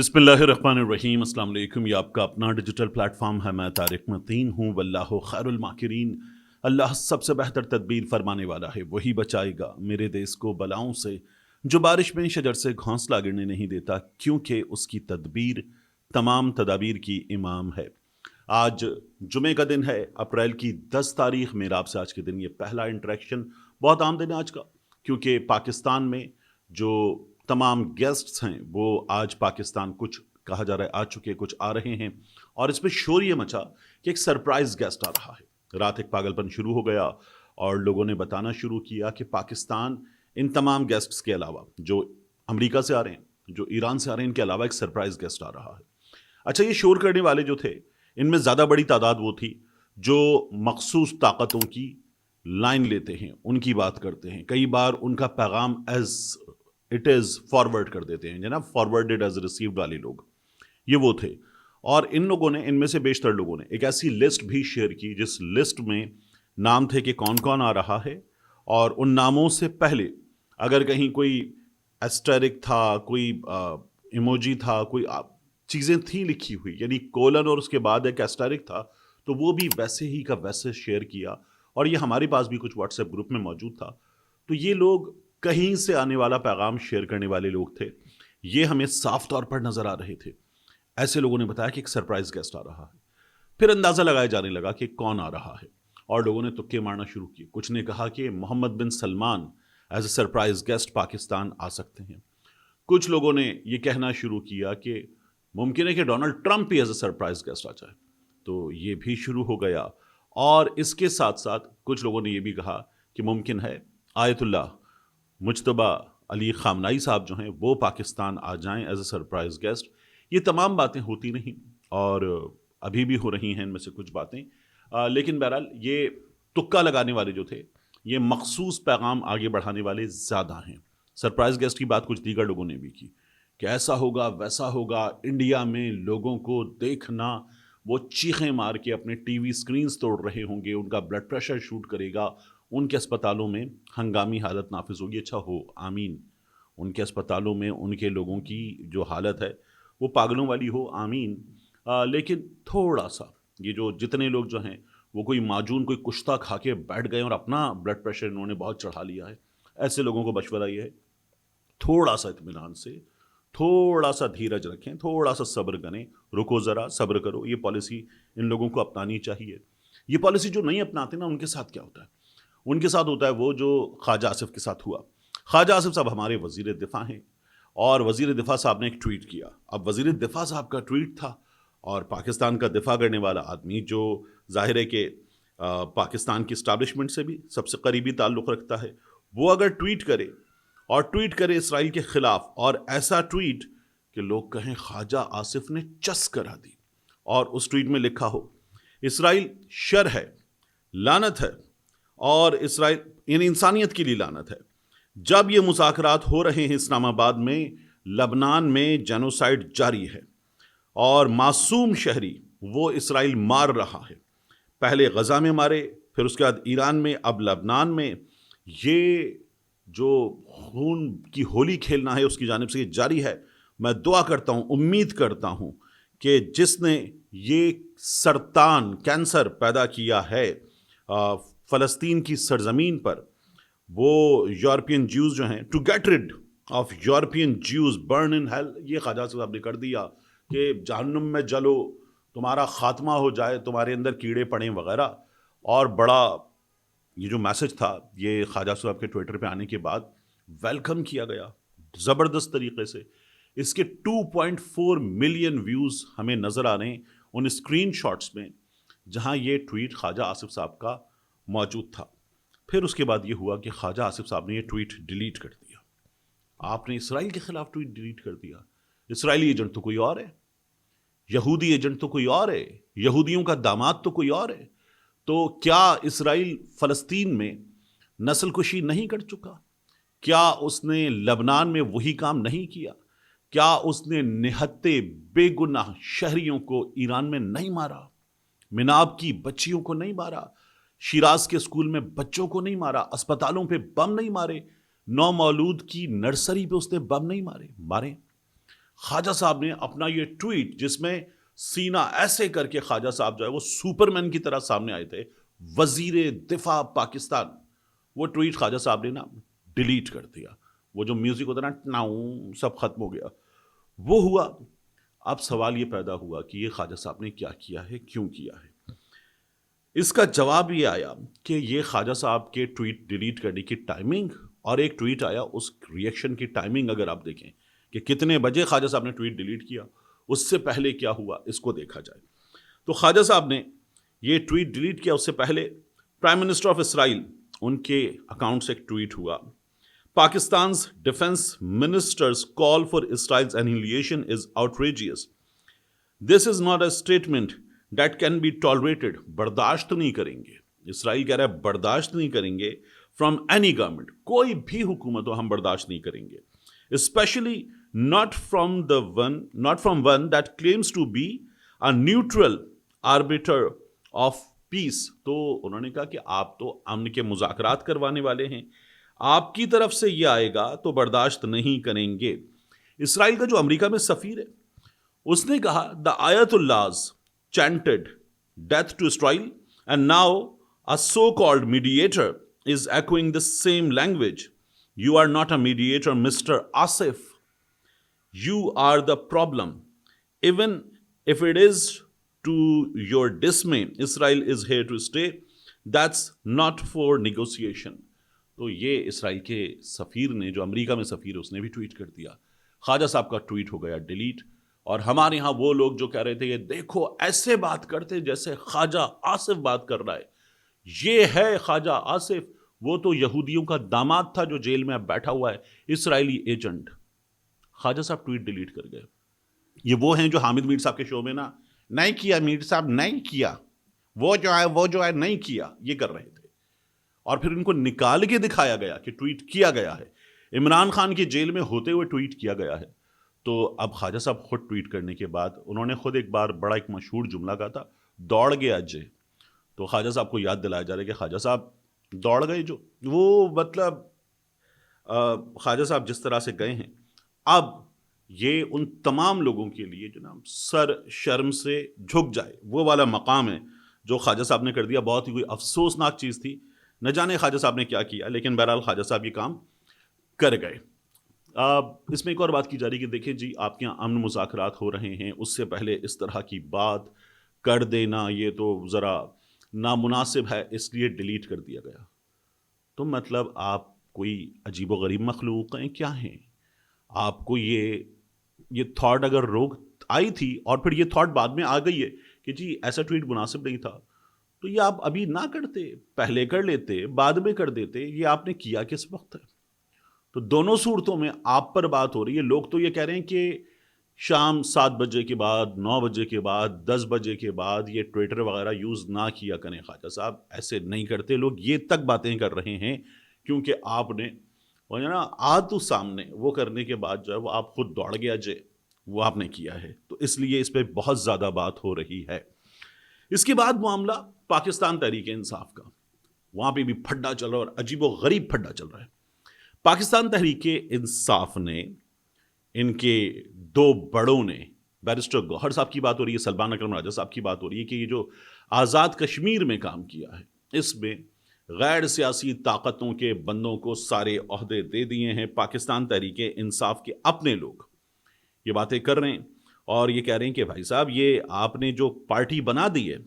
بسم اللہ الرحمن الرحیم۔ السلام علیکم۔ یہ آپ کا اپنا ڈیجیٹل پلیٹ فارم ہے، میں طارق متین ہوں۔ واللہ خیر الماکرین، اللہ سب سے بہتر تدبیر فرمانے والا ہے، وہی بچائے گا میرے دیس کو بلاؤں سے، جو بارش میں شجر سے گھونسلہ گرنے نہیں دیتا، کیونکہ اس کی تدبیر تمام تدابیر کی امام ہے۔ آج جمعے کا دن ہے، اپریل کی 10 تاریخ۔ میرا آپ سے آج کے دن یہ پہلا انٹریکشن بہت عام دن ہے آج کا، کیونکہ پاکستان میں جو تمام گیسٹس ہیں وہ آج پاکستان کچھ کہا جا رہا ہے آ چکے، کچھ آ رہے ہیں، اور اس پہ شور یہ مچا کہ ایک سرپرائز گیسٹ آ رہا ہے۔ رات ایک پاگل پن شروع ہو گیا اور لوگوں نے بتانا شروع کیا کہ پاکستان ان تمام گیسٹس کے علاوہ، جو امریکہ سے آ رہے ہیں، جو ایران سے آ رہے ہیں، ان کے علاوہ ایک سرپرائز گیسٹ آ رہا ہے۔ اچھا، یہ شور کرنے والے جو تھے، ان میں زیادہ بڑی تعداد وہ تھی جو مخصوص طاقتوں کی لائن لیتے ہیں، ان کی بات کرتے ہیں، کئی بار ان کا پیغام ایز اٹ از فارورڈ کر دیتے ہیں، جناب فارورڈڈ ایز ریسیوڈ والے لوگ، یہ وہ تھے۔ اور ان لوگوں نے، ان میں سے بیشتر لوگوں نے ایک ایسی لسٹ بھی شیئر کی جس لسٹ میں نام تھے کہ کون کون آ رہا ہے، اور ان ناموں سے پہلے اگر کہیں کوئی ایسٹرک تھا، کوئی ایموجی تھا، کوئی چیزیں تھیں لکھی ہوئی، یعنی کولن اور اس کے بعد ایک ایسٹرک تھا، تو وہ بھی ویسے ہی کا ویسے شیئر کیا، اور یہ ہمارے پاس بھی کچھ واٹس ایپ گروپ میں موجود تھا۔ تو یہ لوگ کہیں سے آنے والا پیغام شیئر کرنے والے لوگ تھے، یہ ہمیں صاف طور پر نظر آ رہے تھے۔ ایسے لوگوں نے بتایا کہ ایک سرپرائز گیسٹ آ رہا ہے، پھر اندازہ لگایا جانے لگا کہ کون آ رہا ہے، اور لوگوں نے تکے مارنا شروع کیے۔ کچھ نے کہا کہ Muhammad bin Salman as a surprise guest Pakistan آ سکتے ہیں، کچھ لوگوں نے یہ کہنا شروع کیا کہ ممکن ہے کہ ڈونلڈ ٹرمپ بھی ایز اے سرپرائز گیسٹ آ جائے، تو یہ بھی شروع ہو گیا۔ اور اس کے ساتھ ساتھ کچھ لوگوں نے یہ بھی کہا کہ ممکن ہے آیت اللہ مجتبیٰ علی خامنائی صاحب جو ہیں وہ پاکستان آ جائیں ایز اے سرپرائز گیسٹ۔ یہ تمام باتیں ہوتی نہیں، اور ابھی بھی ہو رہی ہیں ان میں سے کچھ باتیں، لیکن بہرحال یہ تکا لگانے والے جو تھے، یہ مخصوص پیغام آگے بڑھانے والے زیادہ ہیں۔ سرپرائز گیسٹ کی بات کچھ دیگر لوگوں نے بھی کی کہ ایسا ہوگا ویسا ہوگا، انڈیا میں لوگوں کو دیکھنا، وہ چیخیں مار کے اپنے ٹی وی سکرینز توڑ رہے ہوں گے، ان کا بلڈ پریشر شوٹ کرے گا، ان کے اسپتالوں میں ہنگامی حالت نافذ ہوگی۔ اچھا ہو، آمین۔ ان کے اسپتالوں میں ان کے لوگوں کی جو حالت ہے وہ پاگلوں والی ہو، آمین۔ لیکن تھوڑا سا یہ جو جتنے لوگ جو ہیں وہ کوئی معجون، کوئی کشتہ کھا کے بیٹھ گئے اور اپنا بلڈ پریشر انہوں نے بہت چڑھا لیا ہے، ایسے لوگوں کو مشورہ یہ ہے تھوڑا سا اطمینان سے، تھوڑا سا دھیرج رکھیں، تھوڑا سا صبر کریں، رکو ذرا، صبر کرو۔ یہ پالیسی ان لوگوں کو اپنانی چاہیے۔ یہ پالیسی جو نہیں اپناتے نا، ان کے ساتھ کیا ہوتا ہے؟ ان کے ساتھ ہوتا ہے وہ جو خواجہ آصف کے ساتھ ہوا۔ خواجہ آصف صاحب ہمارے وزیر دفاع ہیں، اور وزیر دفاع صاحب نے ایک ٹویٹ کیا۔ اب وزیر دفاع صاحب کا ٹویٹ تھا، اور پاکستان کا دفاع کرنے والا آدمی جو ظاہر ہے کہ پاکستان کی اسٹیبلشمنٹ سے بھی سب سے قریبی تعلق رکھتا ہے، وہ اگر ٹویٹ کرے، اور ٹویٹ کرے اسرائیل کے خلاف، اور ایسا ٹویٹ کہ لوگ کہیں خواجہ آصف نے چس کرا دی، اور اس ٹویٹ میں لکھا ہو اسرائیل شر ہے، لعنت ہے، اور اسرائیل یعنی انسانیت کے لیے لعنت ہے، جب یہ مذاکرات ہو رہے ہیں اسلام آباد میں، لبنان میں جینوسائیڈ جاری ہے، اور معصوم شہری وہ اسرائیل مار رہا ہے، پہلے غزہ میں مارے، پھر اس کے بعد ایران میں، اب لبنان میں، یہ جو خون کی ہولی کھیلنا ہے اس کی جانب سے یہ جاری ہے۔ میں دعا کرتا ہوں، امید کرتا ہوں کہ جس نے یہ سرطان، کینسر پیدا کیا ہے فلسطین کی سرزمین پر، وہ یورپین جیوز جو ہیں، to get rid of European Jews burn in hell, یہ خواجہ صاحب نے کر دیا کہ جہنم میں جلو، تمہارا خاتمہ ہو جائے، تمہارے اندر کیڑے پڑیں وغیرہ۔ اور بڑا یہ جو میسج تھا، یہ خواجہ صاحب کے ٹویٹر پہ آنے کے بعد ویلکم کیا گیا زبردست طریقے سے۔ اس کے 2.4 ملین ویوز ہمیں نظر آ رہے ہیں ان اسکرین شاٹس میں جہاں یہ ٹویٹ خواجہ آصف صاحب کا موجود تھا۔ پھر اس کے بعد یہ ہوا کہ خواجہ آصف صاحب نے یہ ٹویٹ ڈیلیٹ کر دیا۔ آپ نے اسرائیل کے خلاف ٹویٹ ڈیلیٹ کر دیا؟ اسرائیلی ایجنٹ تو کوئی اور ہے، یہودی ایجنٹ تو کوئی اور ہے، یہودیوں کا داماد تو کوئی اور ہے۔ تو کیا اسرائیل فلسطین میں نسل کشی نہیں کر چکا؟ کیا اس نے لبنان میں وہی کام نہیں کیا؟ کیا اس نے نہتے بے گناہ شہریوں کو ایران میں نہیں مارا؟ مناب کی بچیوں کو نہیں مارا؟ شیراز کے اسکول میں بچوں کو نہیں مارا؟ اسپتالوں پہ بم نہیں مارے؟ نو مولود کی نرسری پہ اس نے بم نہیں مارے؟ خواجہ صاحب نے اپنا یہ ٹویٹ جس میں سینہ ایسے کر کے خواجہ صاحب جو ہے وہ سپرمین کی طرح سامنے آئے تھے، وزیر دفاع پاکستان، وہ ٹویٹ خواجہ صاحب نے نا ڈیلیٹ کر دیا. وہ جو میوزک ہوتا ہے نا ٹناؤں، سب ختم ہو گیا. وہ ہوا. اب سوال یہ پیدا ہوا کہ یہ خواجہ صاحب نے کیا کیا ہے، کیوں کیا ہے؟ اس کا جواب یہ آیا کہ یہ خواجہ صاحب کے ٹویٹ ڈیلیٹ کرنے کی ٹائمنگ اور ایک ٹویٹ آیا اس ریئیکشن کی ٹائمنگ اگر آپ دیکھیں کہ کتنے بجے خواجہ صاحب نے ٹویٹ ڈیلیٹ کیا، اس سے پہلے کیا ہوا، اس کو دیکھا جائے تو خواجہ صاحب نے یہ ٹویٹ ڈیلیٹ کیا اس سے پہلے پرائم منسٹر آف اسرائیل ان کے اکاؤنٹ سے ایک ٹویٹ ہوا، پاکستان's defense minister's call for Israel's annihilation is outrageous. This is not a statement that can be tolerated. برداشت نہیں کریں گے، اسرائیل کہہ رہا ہے برداشت نہیں کریں گے from any government، کوئی بھی حکومت ہو ہم برداشت نہیں کریں گے، especially not from one that claims to be a neutral arbiter of peace. تو انہوں نے کہا کہ آپ تو امن کے مذاکرات کروانے والے ہیں، آپ کی طرف سے یہ آئے گا تو برداشت نہیں کریں گے. اسرائیل کا جو امریکہ میں سفیر ہے اس نے کہا the Ayatollahs chanted death to Israel and now a so-called mediator is echoing the same language. You are not a mediator, Mr. Asif. You are the problem. Even if it is to your dismay, Israel is here to stay. That's not for negotiation. تو یہ اسرائیل کے سفیر نے، جو امریکہ میں سفیر ہے، اس نے بھی ٹویٹ کر دیا. خواجہ صاحب کا ٹویٹ ہو گیا ڈیلیٹ. اور ہمارے ہاں وہ لوگ جو کہہ رہے تھے یہ دیکھو ایسے بات کرتے جیسے خواجہ آصف بات کر رہا ہے، یہ ہے خواجہ آصف، وہ تو یہودیوں کا داماد تھا جو جیل میں اب بیٹھا ہوا ہے، اسرائیلی ایجنٹ. خواجہ صاحب ٹویٹ ڈیلیٹ کر گئے. یہ وہ ہیں جو حامد میر صاحب کے شو میں نا نہیں کیا میر صاحب نہیں کیا، وہ جو ہے نہیں کیا، یہ کر رہے تھے. اور پھر ان کو نکال کے دکھایا گیا کہ ٹویٹ کیا گیا ہے، عمران خان کی جیل میں ہوتے ہوئے ٹویٹ کیا گیا ہے. تو اب خواجہ صاحب خود ٹویٹ کرنے کے بعد انہوں نے خود ایک بار بڑا ایک مشہور جملہ کہا تھا، دوڑ گیا جے. تو خواجہ صاحب کو یاد دلایا جا رہا ہے کہ خواجہ صاحب دوڑ گئے، جو وہ مطلب خواجہ صاحب جس طرح سے گئے ہیں، اب یہ ان تمام لوگوں کے لیے جو نا سر شرم سے جھک جائے وہ والا مقام ہے جو خواجہ صاحب نے کر دیا. بہت ہی کوئی افسوسناک چیز تھی، نہ جانے خواجہ صاحب نے کیا کیا، لیکن بہرحال خواجہ صاحب یہ کام کر گئے. اس میں ایک اور بات کی جا رہی ہے کہ دیکھیں جی آپ کے یہاں امن مذاکرات ہو رہے ہیں، اس سے پہلے اس طرح کی بات کر دینا یہ تو ذرا نامناسب ہے، اس لیے ڈیلیٹ کر دیا گیا. تو مطلب آپ کوئی عجیب و غریب مخلوق ہیں کیا ہیں؟ آپ کو یہ تھاٹ اگر روک آئی تھی اور پھر یہ تھاٹ بعد میں آ گئی ہے کہ جی ایسا ٹویٹ مناسب نہیں تھا، تو یہ آپ ابھی نہ کرتے، پہلے کر لیتے، بعد میں کر دیتے. یہ آپ نے کیا کس وقت ہے؟ تو دونوں صورتوں میں آپ پر بات ہو رہی ہے. لوگ تو یہ کہہ رہے ہیں کہ شام 7 بجے کے بعد، 9 بجے کے بعد، 10 بجے کے بعد یہ ٹویٹر وغیرہ یوز نہ کیا کریں. خواجہ صاحب ایسے نہیں کرتے، لوگ یہ تک باتیں کر رہے ہیں کیونکہ آپ نے نا تو سامنے وہ کرنے کے بعد جو ہے وہ آپ خود دوڑ گیا جے، وہ آپ نے کیا ہے، تو اس لیے اس پہ بہت زیادہ بات ہو رہی ہے. اس کے بعد معاملہ پاکستان تحریک انصاف کا، وہاں پہ بھی پھڈا چل رہا ہے اور عجیب و غریب پھڈا چل رہا ہے. پاکستان تحریک انصاف نے، ان کے 2 بڑوں نے، بیرسٹر گوہر صاحب کی بات ہو رہی ہے، سلمان اکرم راجہ صاحب کی بات ہو رہی ہے کہ یہ جو آزاد کشمیر میں کام کیا ہے اس میں غیر سیاسی طاقتوں کے بندوں کو سارے عہدے دے دیے ہیں. پاکستان تحریک انصاف کے اپنے لوگ یہ باتیں کر رہے ہیں اور یہ کہہ رہے ہیں کہ بھائی صاحب یہ آپ نے جو پارٹی بنا دی ہے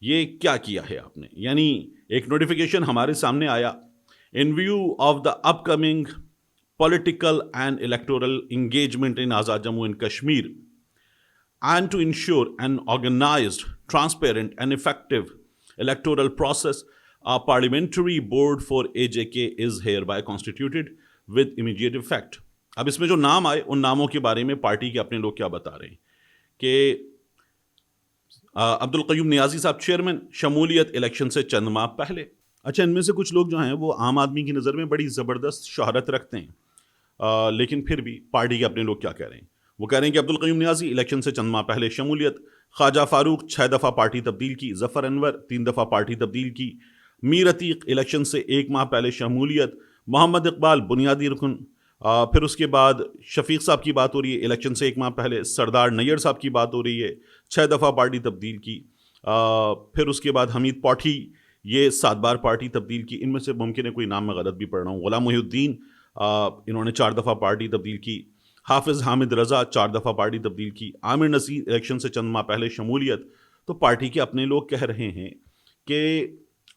یہ کیا کیا ہے آپ نے. یعنی ایک نوٹیفیکیشن ہمارے سامنے آیا، in view of the upcoming political and electoral engagement in Azad Jammu and Kashmir and to ensure an organized, transparent and effective electoral process, a parliamentary board for AJK is hereby constituted with immediate effect. اب اس میں جو نام آئے ان ناموں کے بارے میں party کے اپنے لوگ کیا بتا رہے ہیں کہ عبدالقیوم نیازی صاحب چیئرمین، شمولیت الیکشن سے چند ماہ پہلے. اچھا، ان میں سے کچھ لوگ جو ہیں وہ عام آدمی کی نظر میں بڑی زبردست شہرت رکھتے ہیں، لیکن پھر بھی پارٹی کے اپنے لوگ کیا کہہ رہے ہیں؟ وہ کہہ رہے ہیں کہ عبدالقیوم نیازی الیکشن سے چند ماہ پہلے شمولیت، خواجہ فاروق 6 دفعہ پارٹی تبدیل کی، ظفر انور 3 دفعہ پارٹی تبدیل کی، میر عتیق الیکشن سے 1 ماہ پہلے شمولیت، محمد اقبال بنیادی رکن، پھر اس کے بعد شفیق صاحب کی بات ہو رہی ہے الیکشن سے ایک ماہ پہلے، سردار نیر صاحب کی بات ہو رہی ہے 6 دفعہ پارٹی تبدیل کی، پھر اس کے بعد حمید پاٹھی یہ 7 بار پارٹی تبدیل کی، ان میں سے ممکن ہے کوئی نام میں غلط بھی پڑھ رہا ہوں، غلام محی الدین انہوں نے 4 دفعہ پارٹی تبدیل کی، حافظ حامد رضا 4 دفعہ پارٹی تبدیل کی، عامر نصیر الیکشن سے چند ماہ پہلے شمولیت۔ تو پارٹی کے اپنے لوگ کہہ رہے ہیں کہ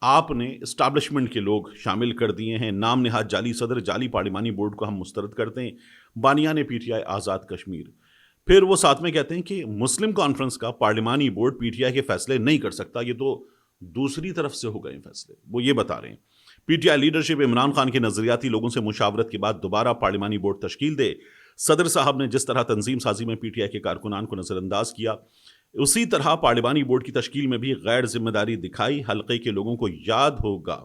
آپ نے اسٹیبلشمنٹ کے لوگ شامل کر دیے ہیں، نام نہاد جعلی صدر، جعلی پارلیمانی بورڈ کو ہم مسترد کرتے ہیں، بانیان P T I Azad Kashmir. پھر وہ ساتھ میں کہتے ہیں کہ مسلم کانفرنس کا پارلیمانی بورڈ پی ٹی آئی کے فیصلے نہیں کر سکتا، یہ تو دوسری طرف سے ہو گئے فیصلے، وہ یہ بتا رہے ہیں P T I leadership Imran Khan کے نظریاتی لوگوں سے مشاورت کے بعد دوبارہ پارلیمانی بورڈ تشکیل دے۔ صدر صاحب نے جس طرح تنظیم سازی میں پی ٹی آئی کے کارکنان کو نظر انداز کیا، اسی طرح پارلیمانی بورڈ کی تشکیل میں بھی غیر ذمہ داری دکھائی۔ حلقے کے لوگوں کو یاد ہوگا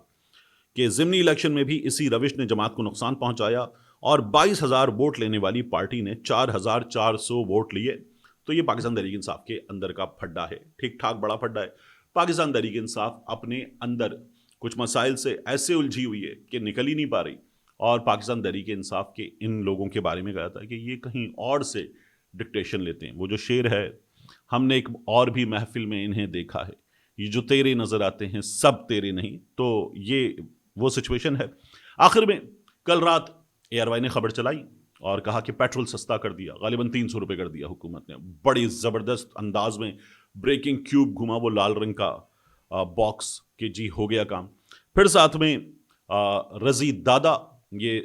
کہ ضمنی الیکشن میں بھی اسی روش نے جماعت کو نقصان پہنچایا اور 22,000 ووٹ لینے والی پارٹی نے 4,400 ووٹ لیے۔ تو یہ پاکستان تحریک انصاف کے اندر کا پھڈا ہے، ٹھیک ٹھاک بڑا پھڈا ہے۔ پاکستان تحریک انصاف اپنے اندر کچھ مسائل سے ایسے الجھی ہوئی ہے کہ نکل ہی نہیں پا رہی، اور پاکستان تحریک انصاف کے ان لوگوں کے بارے میں کہا تھا کہ یہ کہیں اور سے ڈکٹیشن لیتے ہیں۔ وہ جو شعر ہے، ہم نے ایک اور بھی محفل میں انہیں دیکھا ہے، یہ جو تیرے نظر آتے ہیں سب تیرے نہیں، تو یہ وہ سچویشن ہے۔ آخر میں کل رات اے آر وائی نے خبر چلائی اور کہا کہ پیٹرول سستا کر دیا، غالباً 300 روپے کر دیا حکومت نے، بڑی زبردست انداز میں بریکنگ کیوب گھما وہ لال رنگ کا باکس کہ جی ہو گیا کام۔ پھر ساتھ میں رضی دادا، یہ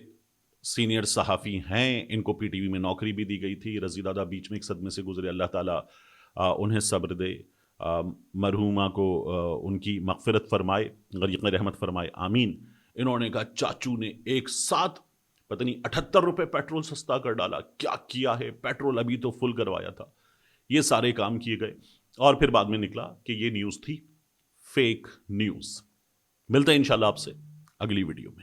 سینئر صحافی ہیں، ان کو پی ٹی وی میں نوکری بھی دی گئی تھی۔ رضی دادا بیچ میں ایک صدمے سے گزرے، اللہ تعالیٰ انہیں صبر دے، مرحومہ کو ان کی مغفرت فرمائے، غریق رحمت فرمائے، آمین۔ انہوں نے کہا چاچو نے ایک ساتھ پتہ نہیں 78 روپے پیٹرول سستا کر ڈالا، کیا کیا ہے، پیٹرول ابھی تو فل کروایا تھا۔ یہ سارے کام کیے گئے اور پھر بعد میں نکلا کہ یہ نیوز تھی فیک نیوز۔ ملتے ہیں انشاءاللہ آپ سے اگلی ویڈیو میں۔